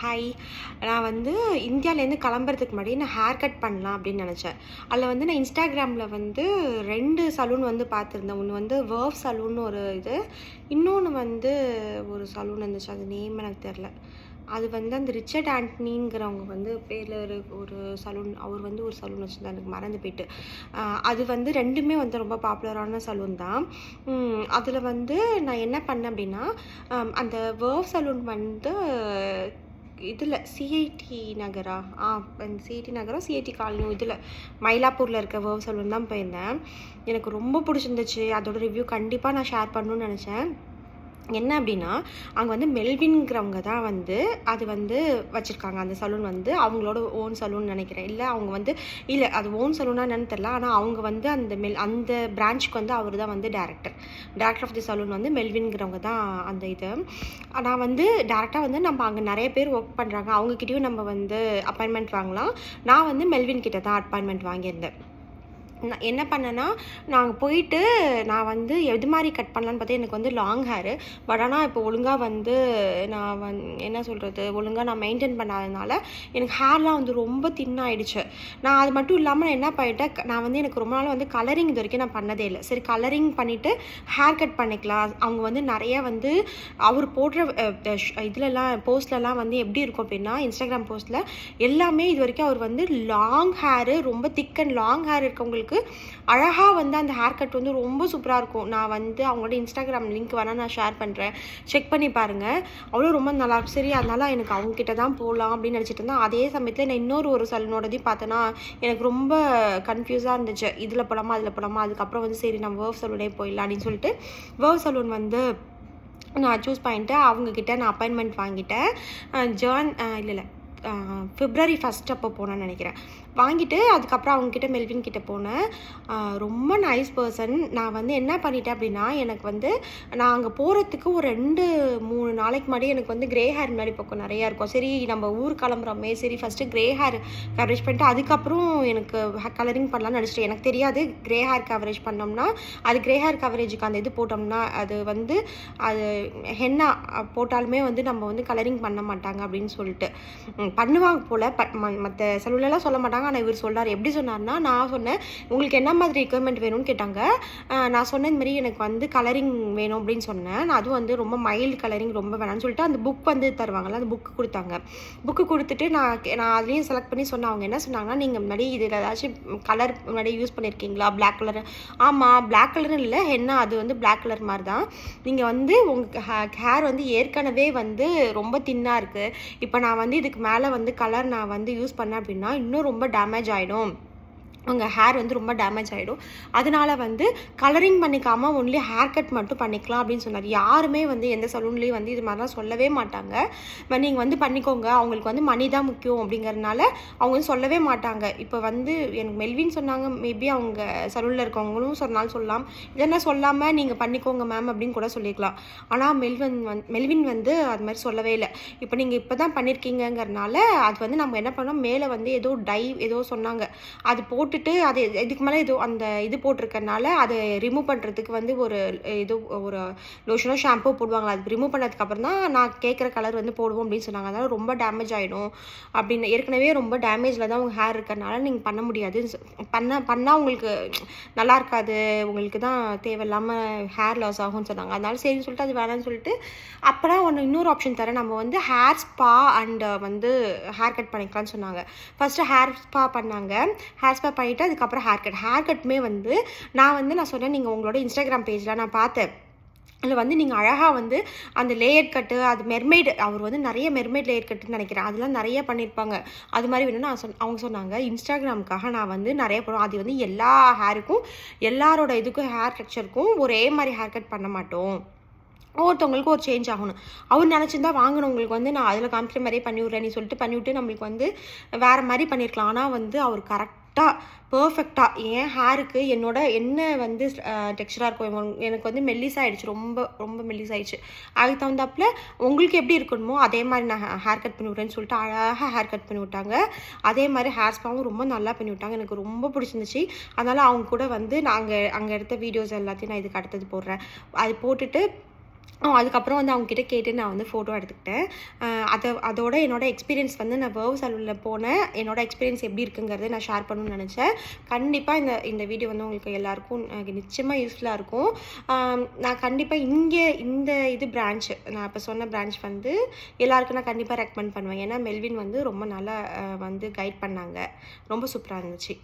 Hi. நான் வந்து இந்தியாவிலேருந்து கிளம்புறதுக்கு முன்னாடி நான் ஹேர் கட் பண்ணலாம் அப்படின்னு நினச்சேன். அதில் வந்து நான் இன்ஸ்டாகிராமில் வந்து 2 சலூன் வந்து பார்த்துருந்தேன். ஒன்று வந்து வேர்வ் சலூன்னு ஒரு இது, இன்னொன்று வந்து ஒரு சலூன் இருந்துச்சு. அது நேம் எனக்கு தெரில. அது வந்து அந்த ரிச்சர்ட் ஆண்டனிங்கிறவங்க வந்து பேரில் ஒரு சலூன், அவர் வந்து ஒரு சலூன் வச்சுருந்தா, எனக்கு மறந்து போயிட்டு. அது வந்து 2மே வந்து ரொம்ப பாப்புலரான சலூன் தான். அதில் வந்து நான் என்ன பண்ணேன் அப்படின்னா, அந்த வேர்வ் சலூன் வந்து இதில் சிஐடி நகரா சிஐடி நகரம் சிஐடி காலனி இதில் மயிலாப்பூரில் இருக்க வேர்வ் சலூன் தான் போயிருந்தேன். எனக்கு ரொம்ப பிடிச்சிருந்துச்சு. அதோட ரிவ்யூ கண்டிப்பாக நான் ஷேர் பண்ணணும்னு நினச்சேன். என்ன அப்படின்னா, அங்கே வந்து மெல்வின்கிறவங்க தான் வந்து அது வந்து வச்சுருக்காங்க. அந்த சலூன் வந்து அவங்களோட ஓன் சலூன் நினைக்கிறேன். இல்லை அவங்க வந்து இல்லை அது ஓன் சலூனா என்னன்னு தெரில. ஆனால் அவங்க வந்து அந்த பிரான்ச்சுக்கு வந்து அவர் தான் வந்து டேரக்டர் ஆஃப் தி சலூன் வந்து மெல்வின்கிறவங்க தான் அந்த இது. நான் வந்து டேரெக்டாக வந்து நம்ம அங்கே நிறைய பேர் ஒர்க் பண்ணுறாங்க, அவங்கக்கிட்டேயும் நம்ம வந்து அப்பாயின்மெண்ட் வாங்கலாம். நான் வந்து மெல்வின் கிட்ட தான் அப்பாயின்மெண்ட் வாங்கியிருந்தேன். நான் என்ன பண்ணேன்னா, நாங்கள் போயிட்டு நான் வந்து எது மாதிரி கட் பண்ணலான்னு பார்த்தா, எனக்கு வந்து லாங் ஹேரு. பட் ஆனால் இப்போ ஒழுங்காக வந்து நான் என்ன சொல்கிறது, ஒழுங்காக நான் மெயின்டைன் பண்ணாததுனால எனக்கு ஹேர்லாம் வந்து ரொம்ப தின்னாயிடுச்சு. நான் அது மட்டும் இல்லாமல் நான் என்ன பண்ணிட்டேன், நான் வந்து எனக்கு ரொம்ப நாள் வந்து கலரிங் இது வரைக்கும் நான் பண்ணதே இல்லை. சரி கலரிங் பண்ணிவிட்டு ஹேர் கட் பண்ணிக்கலாம். அவங்க வந்து நிறைய வந்து அவர் போடுற இதுலலாம் போஸ்ட்லலாம் வந்து எப்படி இருக்கும் அப்படின்னா, இன்ஸ்டாகிராம் போஸ்ட்டில் எல்லாமே இது வரைக்கும் அவர் வந்து லாங் ஹேரு, ரொம்ப திக் அண்ட் லாங் ஹேர் இருக்கவங்களுக்கு அழகாக வந்து அந்த ஹேர் கட் வந்து ரொம்ப சூப்பராக இருக்கும். நான் வந்து அவங்களோட இன்ஸ்டாகிராம் லிங்க் வேணால் நான் ஷேர் பண்ணுறேன், செக் பண்ணி பாருங்கள். அவ்வளோ ரொம்ப நல்லாயிருக்கும். சரி அதனால் எனக்கு அவங்கக்கிட்ட தான் போகலாம் அப்படின்னு நினச்சிட்டு இருந்தேன். அதே சமயத்தில் நான் இன்னொரு சலூனோடதையும் பார்த்தேன்னா எனக்கு ரொம்ப கன்ஃபியூஸாக இருந்துச்சு. இதில் போகலாமா அதில் போகலாமா. அதுக்கப்புறம் வந்து சரி நம்ம வேர்வ் சலூனே போயிடலாம் அப்படின்னு சொல்லிட்டு வேர்வ் சலூன் வந்து நான் சூஸ் பண்ணிட்டு அவங்கக்கிட்ட நான் அப்பாயின்மெண்ட் வாங்கிட்டேன். இல்லை February 1 அப்போ போனேன்னு நினைக்கிறேன். வாங்கிட்டு அதுக்கப்புறம் அவங்கக்கிட்ட மெல்வின் கிட்டே போனேன். ரொம்ப நைஸ் பர்சன். நான் வந்து என்ன பண்ணிட்டேன் அப்படின்னா, எனக்கு வந்து நான் அங்கே போகிறதுக்கு ஒரு 2-3 நாளைக்கு முன்னாடி எனக்கு வந்து க்ரே ஹேர் முன்னாடி பக்கம் நிறையா இருக்கும். சரி நம்ம ஊர் கிளம்புறோமே, சரி ஃபஸ்ட்டு க்ரே ஹேர் கவரேஜ் பண்ணிட்டு அதுக்கப்புறம் எனக்கு கலரிங் பண்ணலான்னு நினச்சிட்டேன். எனக்கு தெரியாது க்ரே ஹேர் கவரேஜ் பண்ணோம்னா அது க்ரே ஹேர் கவரேஜுக்கு அந்த இது போட்டோம்னா அது வந்து அது ஹென்னா போட்டாலுமே வந்து நம்ம வந்து கலரிங் பண்ண மாட்டாங்க அப்படின்னு சொல்லிட்டு பண்ணுவாங்க போல். மற்ற சலூன்லாம் சொல்ல மாட்டாங்க. ஆனால் இவர் சொல்கிறார். எப்படி சொன்னார்னா, நான் சொன்னேன் உங்களுக்கு என்ன மாதிரி ரெக்குவயர்மெண்ட் வேணும்னு கேட்டாங்க. நான் சொன்னேன் இந்த மாதிரி எனக்கு வந்து கலரிங் வேணும் அப்படின்னு சொன்னேன். நான் அதுவும் வந்து ரொம்ப மைல்டு கலரிங் ரொம்ப வேணாம்னு சொல்லிட்டு அந்த புக் வந்து தருவாங்கள்ல, அந்த புக்கு கொடுத்தாங்க. புக்கு கொடுத்துட்டு நான் அதுலேயும் செலக்ட் பண்ணி சொன்னேன். அவங்க என்ன சொன்னாங்கன்னா, நீங்கள் முன்னாடி இதில் ஏதாச்சும் கலர் முன்னாடி யூஸ் பண்ணியிருக்கீங்களா? Black colour. ஆமாம், பிளாக் கலர்னு இல்லை, ஹென்னா அது வந்து பிளாக் கலர் மாதிரி தான். நீங்கள் வந்து உங்கள் ஹேர் வந்து ஏற்கனவே வந்து ரொம்ப தின்னாக இருக்குது. இப்போ நான் வந்து இதுக்கு மேலே வந்து கலர் நான் வந்து யூஸ் பண்ணேன் அப்படின்னா இன்னும் ரொம்ப டேமேஜ் ஆகிடும், உங்கள் ஹேர் வந்து ரொம்ப டேமேஜ் ஆகிடும். அதனால் வந்து கலரிங் பண்ணிக்காமல் ஒன்லி ஹேர் கட் மட்டும் பண்ணிக்கலாம் அப்படின்னு சொன்னார். யாருமே வந்து எந்த சலூன்லேயும் வந்து இது மாதிரிலாம் சொல்லவே மாட்டாங்க. நீங்கள் வந்து பண்ணிக்கோங்க, அவங்களுக்கு வந்து மணி தான் முக்கியம் அப்படிங்கிறதுனால அவங்க வந்து சொல்லவே மாட்டாங்க. இப்போ வந்து எனக்கு மெல்வின் சொன்னாங்க, மேபி அவங்க சலூனில் இருக்கவங்களும் சொன்னாலும் சொல்லலாம், இதெல்லாம் சொல்லாமல் நீங்கள் பண்ணிக்கோங்க மேம் அப்படின்னு கூட சொல்லிக்கலாம். ஆனால் மெல்வின் வந்து அது மாதிரி சொல்லவே இல்லை. இப்போ நீங்கள் இப்போ தான் பண்ணியிருக்கீங்கிறதுனால அது வந்து நம்ம என்ன பண்ணோம், மேலே வந்து ஏதோ சொன்னாங்க, அது போட்டு அது இதுக்கு மேலே ஏதோ அந்த இது போட்டிருக்கனால அதை ரிமூவ் பண்ணுறதுக்கு வந்து ஒரு லோஷனோ ஷாம்போ போடுவாங்களா, அது ரிமூவ் பண்ணதுக்கப்புறம் தான் நான் கேட்குற கலர் வந்து போடுவோம் அப்படின்னு சொன்னாங்க. அதனால் ரொம்ப டேமேஜ் ஆகிடும் அப்படின்னு, ஏற்கனவே ரொம்ப டேமேஜில் தான் உங்கள் ஹேர் இருக்கிறனால நீங்கள் பண்ண முடியாது, பண்ணால் உங்களுக்கு நல்லா இருக்காது, உங்களுக்கு தான் தேவையில்லாமல் ஹேர் லாஸ் ஆகும்னு சொன்னாங்க. அதனால சரின்னு சொல்லிட்டு அது வேணாம்னு சொல்லிட்டு அப்புறம் இன்னொரு ஆப்ஷன் தரேன், நம்ம வந்து ஹேர் ஸ்பா அண்ட் வந்து ஹேர் கட் பண்ணிக்கலாம்னு சொன்னாங்க. ஃபஸ்ட்டு ஹேர் ஸ்பா பண்ணாங்க. ஹேர் ஸ்பா பண்ணிவிட்டு அதுக்கப்புறம் ஹேர் கட்டுமே வந்து நான் சொன்னேன், நீங்கள் உங்களோட இன்ஸ்டாகிராம் பேஜில் நான் பார்த்தேன், அதில் வந்து நீங்கள் அழகாக வந்து அந்த லேயர் கட்டு, அது மெர்மெய்டு, அவர் வந்து நிறைய மெர்மெய்ட் லேயர் கட்டுன்னு நினைக்கிறேன், அதெல்லாம் நிறைய பண்ணியிருப்பாங்க. அது மாதிரி வேணும்னு அவங்க சொன்னாங்க. இன்ஸ்டாகிராமுக்காக நான் வந்து நிறைய போடுவோம், அது வந்து எல்லா ஹேருக்கும் எல்லாரோட இதுக்கும் ஹேர் ஸ்ட்ரக்சருக்கும் ஒரே மாதிரி ஹேர் கட் பண்ண மாட்டோம், ஒவ்வொருத்தவங்களுக்கும் ஒரு சேஞ்ச் ஆகணும். அவர் நினச்சிருந்தா வாங்கினவங்களுக்கு வந்து நான் அதில் காமிக்கிற மாதிரியே பண்ணிவிட்றேன் நீ சொல்லிட்டு பண்ணிவிட்டு நம்மளுக்கு வந்து வேறு மாதிரி பண்ணியிருக்கலாம். ஆனால் வந்து அவர் கரெக்டாக பர்ஃபெக்டாக என் ஹேருக்கு என்ன வந்து டெக்ஸ்சராக இருக்கும், எனக்கு வந்து மெல்லிஸாகிடுச்சு, ரொம்ப ரொம்ப மெல்லிஸாகிடுச்சு. அதுக்கு தகுந்தாப்பில் உங்களுக்கு எப்படி இருக்கணுமோ அதே மாதிரி நான் ஹேர் கட் பண்ணி விட்றேன்னு சொல்லிட்டு அழகாக ஹேர் கட் பண்ணி விட்டாங்க. அதே மாதிரி ஹேர் ஸ்பாவும் ரொம்ப நல்லா பண்ணி விட்டாங்க. எனக்கு ரொம்ப பிடிச்சிருந்துச்சு. அதனால் அவங்க கூட வந்து நாங்கள் அங்கே எடுத்த வீடியோஸ் எல்லாத்தையும் நான் இதுக்கு அடுத்தது போடுறேன். அது போட்டுட்டு அதுக்கப்புறம் வந்து அவங்ககிட்ட கேட்டு நான் வந்து ஃபோட்டோ எடுத்துக்கிட்டேன். அதோட என்னோட எக்ஸ்பீரியன்ஸ் வந்து நான் வேர்வ் சலூனில் போனேன். என்னோட எக்ஸ்பீரியன்ஸ் எப்படி இருக்குங்கிறத நான் ஷேர் பண்ணணும்னு நினச்சேன். கண்டிப்பாக இந்த வீடியோ வந்து உங்களுக்கு எல்லாருக்கும் நிச்சயமாக யூஸ்ஃபுல்லாக இருக்கும். நான் கண்டிப்பாக இந்த பிரான்ச் நான் இப்போ சொன்ன பிரான்ச் வந்து எல்லாருக்கும் நான் கண்டிப்பாக ரெக்கமெண்ட் பண்ணுவேன். ஏன்னா மெல்வின் வந்து ரொம்ப நல்லா வந்து கைட் பண்ணாங்க. ரொம்ப சூப்பராக இருந்துச்சு.